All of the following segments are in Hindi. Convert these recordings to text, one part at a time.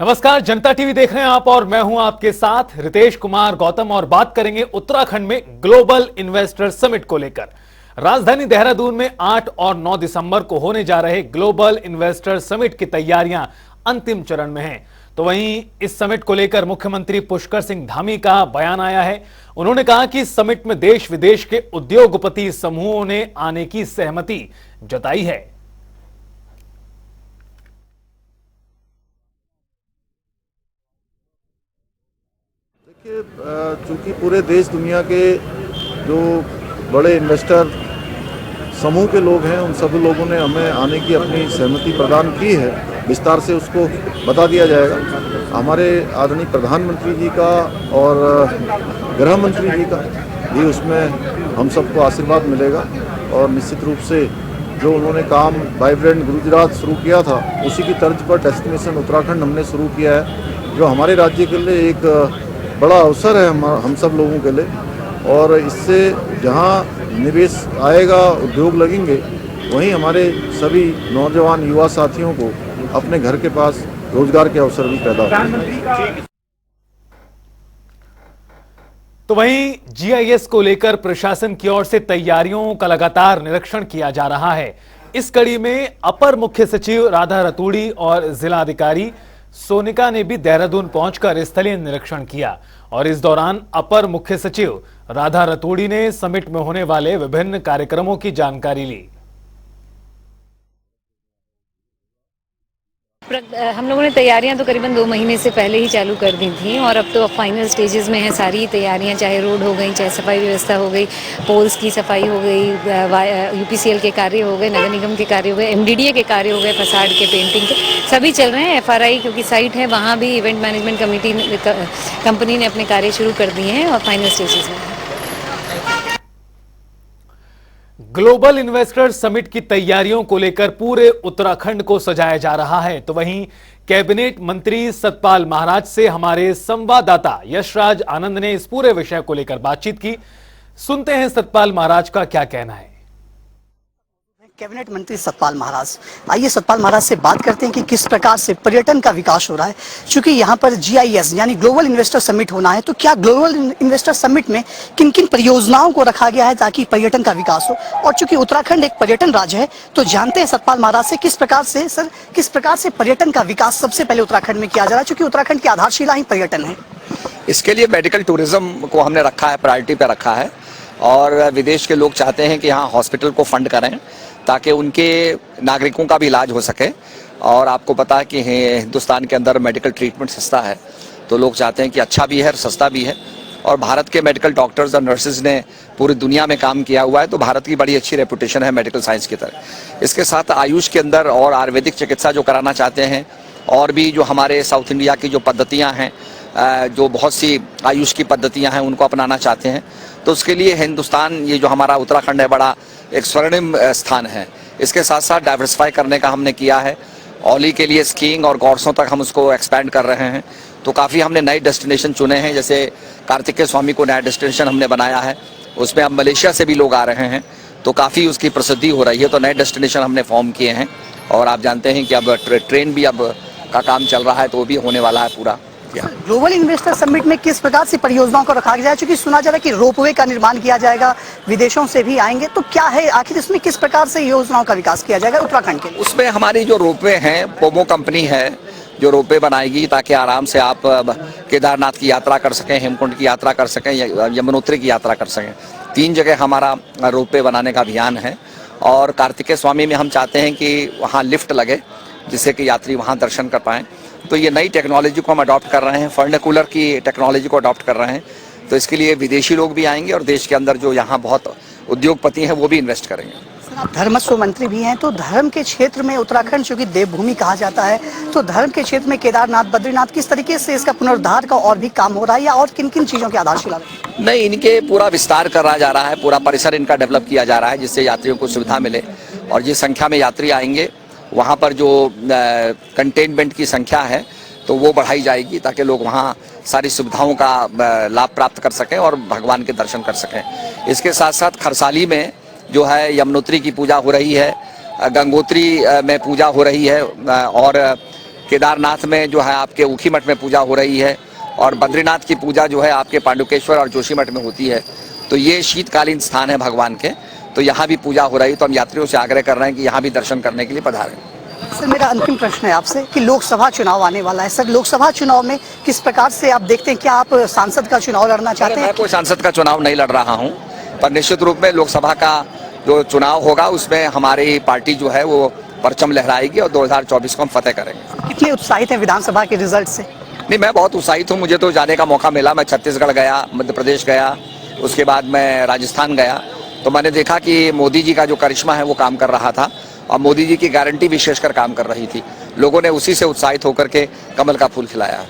नमस्कार, जनता टीवी देख रहे हैं आप और मैं हूं आपके साथ रितेश कुमार गौतम और बात करेंगे उत्तराखंड में ग्लोबल इन्वेस्टर समिट को लेकर। राजधानी देहरादून में 8 और 9 दिसंबर को होने जा रहे ग्लोबल इन्वेस्टर समिट की तैयारियां अंतिम चरण में हैं। तो वहीं इस समिट को लेकर मुख्यमंत्री पुष्कर सिंह धामी का बयान आया है। उन्होंने कहा कि इस समिट में देश विदेश के उद्योगपति समूहों ने आने की सहमति जताई है। चूंकि पूरे देश दुनिया के जो बड़े इन्वेस्टर समूह के लोग हैं, उन सभी लोगों ने हमें आने की अपनी सहमति प्रदान की है। विस्तार से उसको बता दिया जाएगा। हमारे आदरणीय प्रधानमंत्री जी का और गृह मंत्री जी का भी उसमें हम सबको आशीर्वाद मिलेगा और निश्चित रूप से जो उन्होंने काम वाइब्रेंट गुजरात शुरू किया था, उसी की तर्ज पर डेस्टिनेशन उत्तराखंड हमने शुरू किया है, जो हमारे राज्य के लिए एक बड़ा अवसर है हम सब लोगों के लिए। और इससे जहां निवेश आएगा, उद्योग लगेंगे, वहीं हमारे सभी नौजवान युवा साथियों को अपने घर के पास रोजगार के अवसर भी पैदा होंगे। तो वहीं जीआईएस को लेकर प्रशासन की ओर से तैयारियों का लगातार निरीक्षण किया जा रहा है। इस कड़ी में अपर मुख्य सचिव राधा रतूड़ी और जिलाधिकारी सोनिका ने भी देहरादून पहुंचकर स्थलीय निरीक्षण किया और इस दौरान अपर मुख्य सचिव राधा रतूड़ी ने समिट में होने वाले विभिन्न कार्यक्रमों की जानकारी ली। हम लोगों ने तैयारियां तो करीबन 2 महीने से पहले ही चालू कर दी थी और अब तो फाइनल स्टेजेस में है सारी तैयारियां, चाहे रोड हो गई, चाहे सफाई व्यवस्था हो गई, पोल्स की सफाई हो गई, यूपीसीएल के कार्य हो गए, नगर निगम के कार्य हो गए, एमडीडीए के कार्य हो गए, फसाड के, पेंटिंग के, सभी चल रहे हैं। एफआरआई क्योंकि साइट है, वहाँ भी इवेंट मैनेजमेंट कंपनी ने अपने कार्य शुरू कर दिए हैं और फाइनल स्टेजेस में। ग्लोबल इन्वेस्टर समिट की तैयारियों को लेकर पूरे उत्तराखंड को सजाया जा रहा है। तो वहीं कैबिनेट मंत्री सतपाल महाराज से हमारे संवाददाता यशराज आनंद ने इस पूरे विषय को लेकर बातचीत की। सुनते हैं सतपाल महाराज का क्या कहना है। कैबिनेट मंत्री सतपाल महाराज, आइए सतपाल महाराज से बात करते हैं कि किस प्रकार से पर्यटन का विकास हो रहा है। चूंकि यहाँ पर जीआईएस यानी ग्लोबल इन्वेस्टर समिट होना है, तो क्या ग्लोबल इन्वेस्टर समिट में किन किन परियोजनाओं को रखा गया है ताकि पर्यटन का विकास हो। और चूंकि उत्तराखंड एक पर्यटन राज्य है, तो जानते हैं सतपाल महाराज से किस प्रकार से पर्यटन का विकास सबसे पहले उत्तराखंड में किया जा रहा है, चूंकि उत्तराखंड की आधारशिला ही पर्यटन है। इसके लिए मेडिकल टूरिज्म को हमने रखा है, प्रायोरिटी पे रखा है और विदेश के लोग चाहते हैं कि यहाँ हॉस्पिटल को फंड करें ताकि उनके नागरिकों का भी इलाज हो सके। और आपको पता है कि हिंदुस्तान के अंदर मेडिकल ट्रीटमेंट सस्ता है, तो लोग चाहते हैं कि अच्छा भी है और सस्ता भी है। और भारत के मेडिकल डॉक्टर्स और नर्सेज ने पूरी दुनिया में काम किया हुआ है, तो भारत की बड़ी अच्छी रेपुटेशन है मेडिकल साइंस की तरह। इसके साथ आयुष के अंदर और आयुर्वेदिक चिकित्सा जो कराना चाहते हैं, और भी जो हमारे साउथ इंडिया की जो पद्धतियाँ हैं, जो बहुत सी आयुष की पद्धतियाँ हैं, उनको अपनाना चाहते हैं, तो उसके लिए हिंदुस्तान, ये जो हमारा उत्तराखंड है, बड़ा एक स्वर्णिम स्थान है। इसके साथ साथ डाइवर्सिफाई करने का हमने किया है। औली के लिए स्कीइंग और गौरसों तक हम उसको एक्सपैंड कर रहे हैं, तो काफ़ी हमने नए डेस्टिनेशन चुने हैं। जैसे कार्तिकेय स्वामी को नया डेस्टिनेशन हमने बनाया है, उसमें अब मलेशिया से भी लोग आ रहे हैं, तो काफ़ी उसकी प्रसिद्धि हो रही है। तो नए डेस्टिनेशन हमने फॉर्म किए हैं और आप जानते हैं कि अब ट्रेन भी अब का काम चल रहा है, तो वो भी होने वाला है पूरा। ग्लोबल इन्वेस्टर समिट में किस प्रकार से परियोजनाओं को रखा गया है, क्योंकि सुना जा रहा है कि रोपवे का निर्माण किया जाएगा, विदेशों से भी आएंगे, तो क्या है आखिर इसमें किस प्रकार से योजनाओं का विकास किया जाएगा उत्तराखंड के लिए? उसमें हमारी जो रोपवे हैं, पोमो कंपनी है जो रोपवे बनाएगी, ताकि आराम से आप केदारनाथ की यात्रा कर सकें, हेमकुंड की यात्रा कर सकें, यमुनोत्री की यात्रा कर सकें। 3 जगह हमारा रोपवे बनाने का अभियान है। और कार्तिकेय स्वामी में हम चाहते हैं कि वहाँ लिफ्ट लगे, जिससे कि यात्री वहाँ दर्शन कर पाएँ। तो ये नई टेक्नोलॉजी को हम अडॉप्ट कर रहे हैं, फर्निकुलर की टेक्नोलॉजी को अडॉप्ट कर रहे हैं। तो इसके लिए विदेशी लोग भी आएंगे और देश के अंदर जो यहाँ बहुत उद्योगपति हैं वो भी इन्वेस्ट करेंगे। सर, आप धर्मस्व मंत्री भी हैं, तो धर्म के क्षेत्र में उत्तराखंड चूंकि देवभूमि कहा जाता है, तो धर्म के क्षेत्र में केदारनाथ, बद्रीनाथ, किस तरीके से इसका पुनरुद्धार का और भी काम हो रहा है, या और किन किन चीज़ों की आधारशिला? नहीं, इनके पूरा विस्तार करा जा रहा है, पूरा परिसर इनका डेवलप किया जा रहा है, जिससे यात्रियों को सुविधा मिले। और जिस संख्या में यात्री आएंगे, वहाँ पर जो कंटेनमेंट की संख्या है तो वो बढ़ाई जाएगी, ताकि लोग वहाँ सारी सुविधाओं का लाभ प्राप्त कर सकें और भगवान के दर्शन कर सकें। इसके साथ साथ खरसाली में जो है यमुनोत्री की पूजा हो रही है, गंगोत्री में पूजा हो रही है, और केदारनाथ में जो है आपके ऊखीमठ में पूजा हो रही है, और बद्रीनाथ की पूजा जो है आपके पांडुकेश्वर और जोशीमठ में होती है। तो ये शीतकालीन स्थान है भगवान के, तो यहाँ भी पूजा हो रही है। तो हम यात्रियों से आग्रह कर रहे हैं कि यहाँ भी दर्शन करने के लिए पधारें। सर, मेरा अंतिम प्रश्न है आपसे कि लोकसभा चुनाव आने वाला है। सर, लोकसभा चुनाव में किस प्रकार से आप देखते हैं, क्या आप सांसद का चुनाव लड़ना चाहते हैं? मैं कोई सांसद का चुनाव नहीं लड़ रहा हूँ, पर निश्चित रूप में लोकसभा का जो चुनाव होगा उसमें हमारी पार्टी जो है वो परचम लहराएगी और 2024 को हम फतेह करेंगे। कितने उत्साहित हैं विधानसभा के रिजल्ट से? नहीं, मैं बहुत उत्साहित हूँ। मुझे तो जाने का मौका मिला। मैं छत्तीसगढ़ गया, मध्य प्रदेश गया, उसके बाद मैं राजस्थान गया। तो मैंने देखा कि मोदी जी का जो करिश्मा है वो काम कर रहा था, और मोदी जी की गारंटी विशेषकर काम कर रही थी। लोगों ने उसी से उत्साहित होकर के कमल का फूल खिलाया।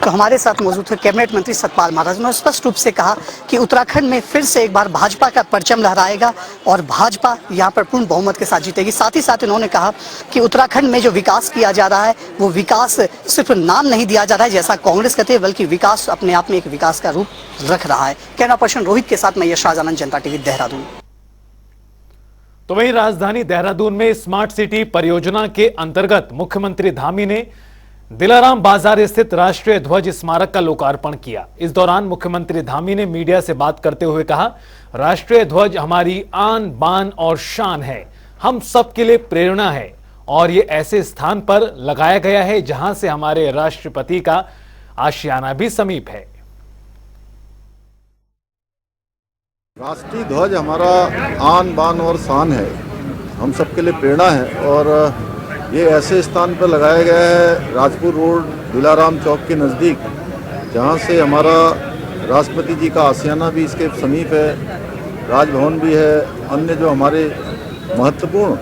तो हमारे साथ मौजूद थे कैबिनेट मंत्री सतपाल महाराज। उन्होंने स्पष्ट रूप से कहा कि उत्तराखंड में फिर से एक बार भाजपा का परचम लहराएगा और भाजपा यहाँ पर पूर्ण बहुमत के साथ जीतेगी। साथ ही साथ उन्होंने कहा कि उत्तराखंड में जो विकास किया जा रहा है वो विकास सिर्फ नाम नहीं दिया जा रहा है जैसा कांग्रेस कहते हैं, बल्कि विकास अपने आप में एक विकास का रूप रख रहा है। कैमरा पर्सन रोहित के साथ मैं यशराज आनंद, जनता टीवी, देहरादून। तो वहीं राजधानी देहरादून में स्मार्ट सिटी परियोजना के अंतर्गत मुख्यमंत्री धामी ने दिलाराम बाजार स्थित राष्ट्रीय ध्वज स्मारक का लोकार्पण किया। इस दौरान मुख्यमंत्री धामी ने मीडिया से बात करते हुए कहा, राष्ट्रीय ध्वज हमारी आन बान और शान है, हम सबके लिए प्रेरणा है, और ये ऐसे स्थान पर लगाया गया है जहां से हमारे राष्ट्रपति का आशियाना भी समीप है। राष्ट्रीय ध्वज हमारा आन बान और शान है, हम सबके लिए प्रेरणा है, और ये ऐसे स्थान पर लगाया गया है राजपुर रोड दिलाराम चौक के नज़दीक, जहाँ से हमारा राष्ट्रपति जी का आशियाना भी इसके समीप है, राजभवन भी है, अन्य जो हमारे महत्वपूर्ण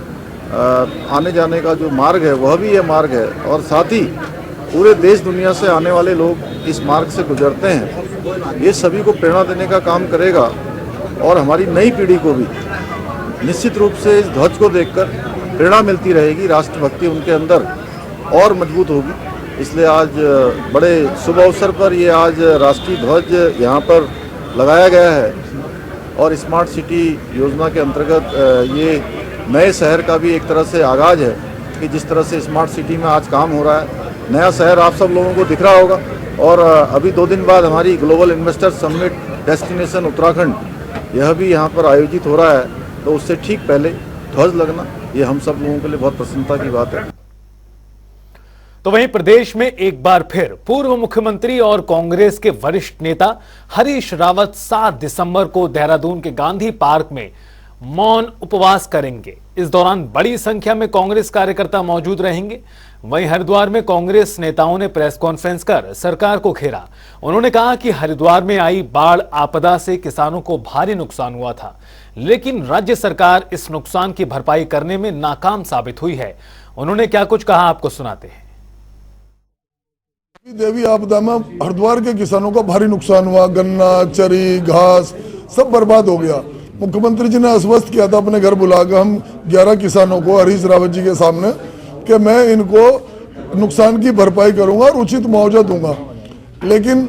आने जाने का जो मार्ग है वह भी ये मार्ग है, और साथ ही पूरे देश दुनिया से आने वाले लोग इस मार्ग से गुजरते हैं। ये सभी को प्रेरणा देने का काम करेगा, और हमारी नई पीढ़ी को भी निश्चित रूप से इस ध्वज को देखकर प्रेरणा मिलती रहेगी, राष्ट्रभक्ति उनके अंदर और मजबूत होगी। इसलिए आज बड़े शुभ अवसर पर ये आज राष्ट्रीय ध्वज यहाँ पर लगाया गया है, और स्मार्ट सिटी योजना के अंतर्गत ये नए शहर का भी एक तरह से आगाज़ है कि जिस तरह से स्मार्ट सिटी में आज काम हो रहा है, नया शहर आप सब लोगों को दिख रहा होगा। और अभी 2 दिन बाद हमारी global investor summit destination Uttarakhand यह भी यहाँ पर आयोजित हो रहा है, तो उससे ठीक पहले ध्वज लगना ये हम सब लोगों के लिए बहुत प्रसन्नता की बात है। तो वहीं प्रदेश में एक बार फिर पूर्व मुख्यमंत्री और कांग्रेस के वरिष्ठ नेता हरीश रावत 7 दिसंबर को देहरादून के गांधी पार्क में मौन उपवास करेंगे। इस दौरान बड़ी संख्या में कांग्रेस कार्यकर्ता मौजूद रहेंगे। वहीं हरिद्वार में कांग्रेस नेताओं ने प्रेस कॉन्फ्रेंस कर सरकार को घेरा। उन्होंने कहा कि हरिद्वार में आई बाढ़ आपदा से किसानों को भारी नुकसान हुआ था, लेकिन राज्य सरकार इस नुकसान की भरपाई करने में नाकाम साबित हुई है। उन्होंने क्या कुछ कहा, आपको सुनाते हैं। देवी आपदा में हरिद्वार के किसानों का भारी नुकसान हुआ, गन्ना, चरी, घास सब बर्बाद हो गया। मुख्यमंत्री जी ने आश्वस्त किया था अपने घर बुलाकर हम 11 किसानों को हरीश रावत जी के सामने कि मैं इनको नुकसान की भरपाई करूंगा और उचित मुआवजा दूंगा। लेकिन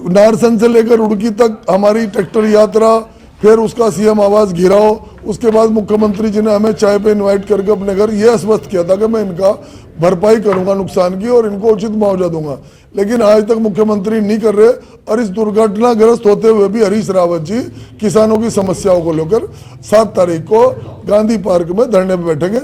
नारसन से लेकर रुड़की तक हमारी ट्रैक्टर यात्रा, फिर उसका सीएम आवास घिराव, उसके बाद मुख्यमंत्री जी ने हमें चाय पे इनवाइट करके अपने घर ये आश्वस्त किया था कि मैं इनका भरपाई करूंगा नुकसान की और इनको उचित मुआवजा दूंगा। लेकिन आज तक मुख्यमंत्री नहीं कर रहे, और इस दुर्घटनाग्रस्त होते हुए भी हरीश रावत जी किसानों की समस्याओं को लेकर 7 तारीख को गांधी पार्क में धरने पर बैठेंगे।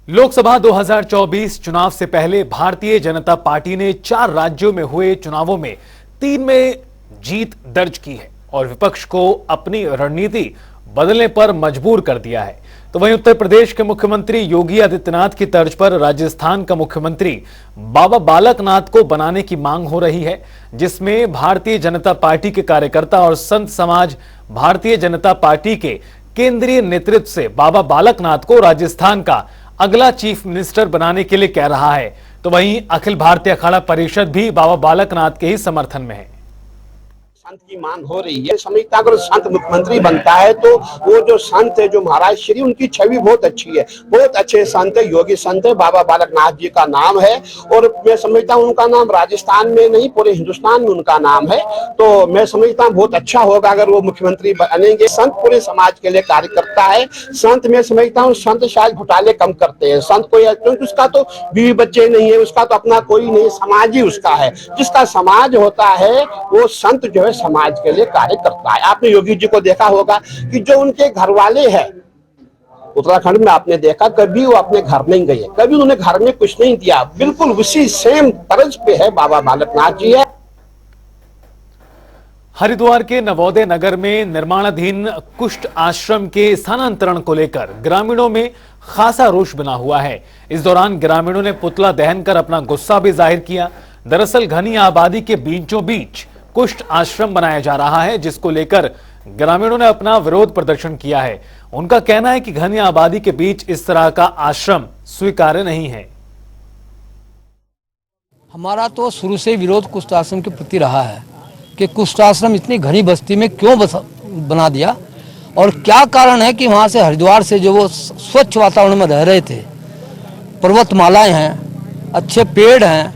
लोकसभा 2024 चुनाव से पहले भारतीय जनता पार्टी ने 4 राज्यों में हुए चुनावों में 3 में जीत दर्ज की है और विपक्ष को अपनी रणनीति बदलने पर मजबूर कर दिया है। तो वहीं उत्तर प्रदेश के मुख्यमंत्री योगी आदित्यनाथ की तर्ज पर राजस्थान का मुख्यमंत्री बाबा बालकनाथ को बनाने की मांग हो रही है, जिसमें भारतीय जनता पार्टी के कार्यकर्ता और संत समाज भारतीय जनता पार्टी के केंद्रीय नेतृत्व से बाबा बालकनाथ को राजस्थान का अगला चीफ मिनिस्टर बनाने के लिए कह रहा है। तो वहीं अखिल भारतीय अखाड़ा परिषद भी बाबा बालकनाथ के ही समर्थन में है। संत की मांग हो रही है। समझता अगर संत मुख्यमंत्री बनता है तो वो जो संत है, जो महाराज श्री, उनकी छवि बहुत अच्छी है, बहुत अच्छे संत है, योगी संत है, बाबा बालकनाथ जी का नाम है। और मैं समझता हूँ उनका नाम राजस्थान में नहीं पूरे हिंदुस्तान में उनका नाम है। तो मैं समझता हूँ बहुत अच्छा होगा अगर वो मुख्यमंत्री बनेंगे। संत पूरे समाज के लिए कार्य करता है। संत मैं समझता हूँ संत शायद घोटाले कम करते हैं। संत कोई, क्योंकि उसका तो बीवी बच्चे नहीं है, उसका तो अपना कोई नहीं, समाज ही उसका है। जिसका समाज होता है वो संत जो है समाज के लिए कार्य करता है। आपने योगी जी को देखा होगा कि जो उनके घर वाले हैं उत्तराखंड में, आपने देखा कभी वो अपने घर नहीं गए, कभी उन्होंने घर में कुछ नहीं दिया। बिल्कुल उसी सेम तर्ज पे है बाबा बालकनाथ जी है। हरिद्वार के नवोदय नगर में निर्माणाधीन कुष्ठ आश्रम के स्थानांतरण को लेकर ग्रामीणों में खासा रोष बना हुआ है। इस दौरान ग्रामीणों ने पुतला दहन कर अपना गुस्सा भी जाहिर किया। दरअसल घनी आबादी के बीचों बीच कुष्ठ आश्रम बनाया जा रहा है, जिसको लेकर ग्रामीणों ने अपना विरोध प्रदर्शन किया है। उनका कहना है कि घनी आबादी के बीच इस तरह का आश्रम स्वीकार्य नहीं है। हमारा तो शुरू से विरोध कुष्ठ आश्रम के प्रति रहा है कि कुष्ठ आश्रम इतनी घनी बस्ती में क्यों बना दिया, और क्या कारण है कि वहाँ से हरिद्वार से जो वो स्वच्छ वातावरण में रह रहे थे, पर्वतमालाएं हैं, अच्छे पेड़ हैं,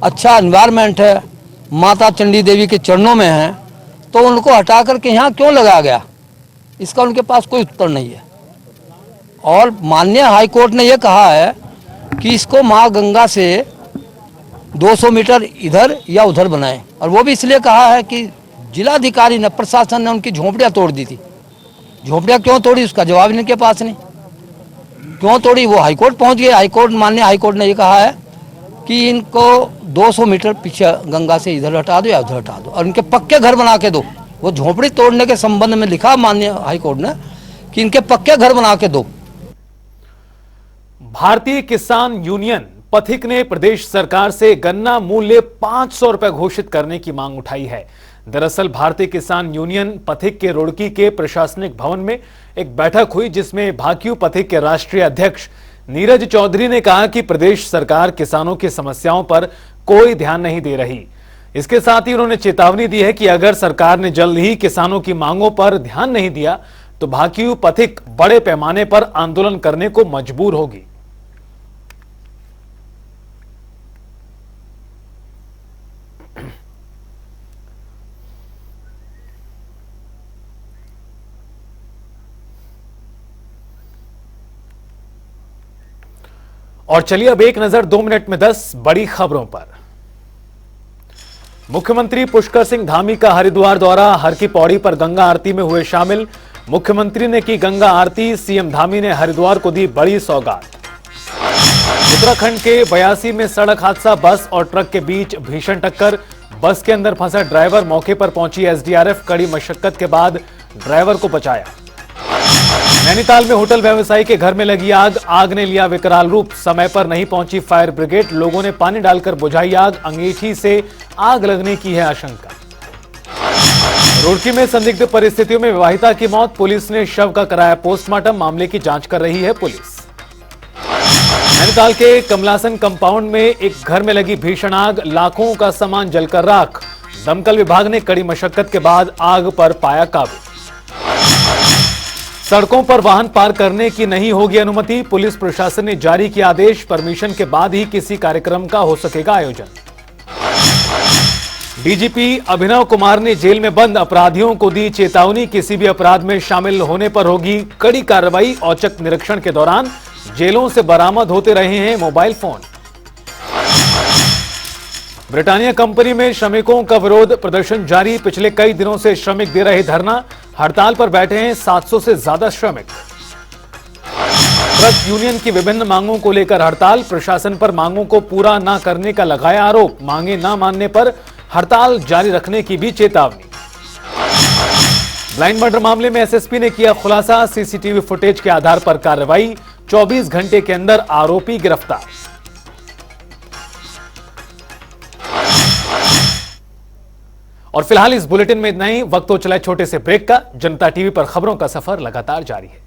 अच्छा एनवायरनमेंट है, माता चंडी देवी के चरणों में हैं, तो उनको हटा करके यहाँ क्यों लगाया गया, इसका उनके पास कोई उत्तर नहीं है। और माननीय हाई कोर्ट ने यह कहा है कि इसको माँ गंगा से 200 मीटर इधर या उधर बनाएं, और वो भी इसलिए कहा है कि जिलाधिकारी ने, प्रशासन ने उनकी झोंपड़ियाँ तोड़ दी थी। झोंपड़ियाँ क्यों तोड़ी उसका जवाब इनके पास नहीं, क्यों तोड़ी। वो हाईकोर्ट पहुंच गए, हाईकोर्ट, माननीय हाईकोर्ट ने ये कहा है कि इनको 200 मीटर पीछे गंगा से इधर हटा दो या उधर हटा दो, और इनके पक्के घर बना के दो। वो झोंपड़ी तोड़ने के संबंध में लिखा माननीय हाईकोर्ट ने कि इनके पक्के घर बना के दो। भारतीय किसान यूनियन पथिक ने प्रदेश सरकार से गन्ना मूल्य 500 रुपए घोषित करने की मांग उठाई है। दरअसल भारतीय किसान यूनियन पथिक के रुड़की के प्रशासनिक भवन में एक बैठक हुई, जिसमें भाकियू पथिक के राष्ट्रीय अध्यक्ष नीरज चौधरी ने कहा कि प्रदेश सरकार किसानों की समस्याओं पर कोई ध्यान नहीं दे रही। इसके साथ ही उन्होंने चेतावनी दी है कि अगर सरकार ने जल्द ही किसानों की मांगों पर ध्यान नहीं दिया तो भाकियू पथिक बड़े पैमाने पर आंदोलन करने को मजबूर होगी। और चलिए अब एक नजर 2 मिनट में 10 बड़ी खबरों पर। मुख्यमंत्री पुष्कर सिंह धामी का हरिद्वार दौरा, हर की पौड़ी पर गंगा आरती में हुए शामिल। मुख्यमंत्री ने की गंगा आरती, सीएम धामी ने हरिद्वार को दी बड़ी सौगात। उत्तराखंड के 82 में सड़क हादसा, बस और ट्रक के बीच भीषण टक्कर। बस के अंदर फंसा ड्राइवर, मौके पर पहुंची एसडीआरएफ, कड़ी मशक्कत के बाद ड्राइवर को बचाया। नैनीताल में होटल व्यवसायी के घर में लगी आग, आग ने लिया विकराल रूप। समय पर नहीं पहुंची फायर ब्रिगेड, लोगों ने पानी डालकर बुझाई आग। अंगीठी से आग लगने की है आशंका। रुड़की में संदिग्ध परिस्थितियों में विवाहिता की मौत, पुलिस ने शव का कराया पोस्टमार्टम, मामले की जांच कर रही है पुलिस। नैनीताल के कमलासन कंपाउंड में एक घर में लगी भीषण आग, लाखों का सामान जलकर राख। दमकल विभाग ने कड़ी मशक्कत के बाद आग पर पाया काबू। सड़कों पर वाहन पार करने की नहीं होगी अनुमति, पुलिस प्रशासन ने जारी किया आदेश। परमिशन के बाद ही किसी कार्यक्रम का हो सकेगा आयोजन। डीजीपी अभिनव कुमार ने जेल में बंद अपराधियों को दी चेतावनी, किसी भी अपराध में शामिल होने पर होगी कड़ी कार्रवाई। औचक निरीक्षण के दौरान जेलों से बरामद होते रहे हैं मोबाइल फोन। ब्रिटानिया कंपनी में श्रमिकों का विरोध प्रदर्शन जारी, पिछले कई दिनों से श्रमिक दे रहे धरना। हड़ताल पर बैठे हैं 700 से ज्यादा श्रमिक। ट्रक यूनियन की विभिन्न मांगों को लेकर हड़ताल, प्रशासन पर मांगों को पूरा न करने का लगाया आरोप। मांगे न मानने पर हड़ताल जारी रखने की भी चेतावनी। ब्लाइंड मर्डर मामले में एसएसपी ने किया खुलासा, सीसीटीवी फुटेज के आधार पर कार्रवाई। 24 घंटे के अंदर आरोपी गिरफ्तार। और फिलहाल इस बुलेटिन में इतना ही। वक्त हो चला छोटे से ब्रेक का। जनता टीवी पर खबरों का सफर लगातार जारी है।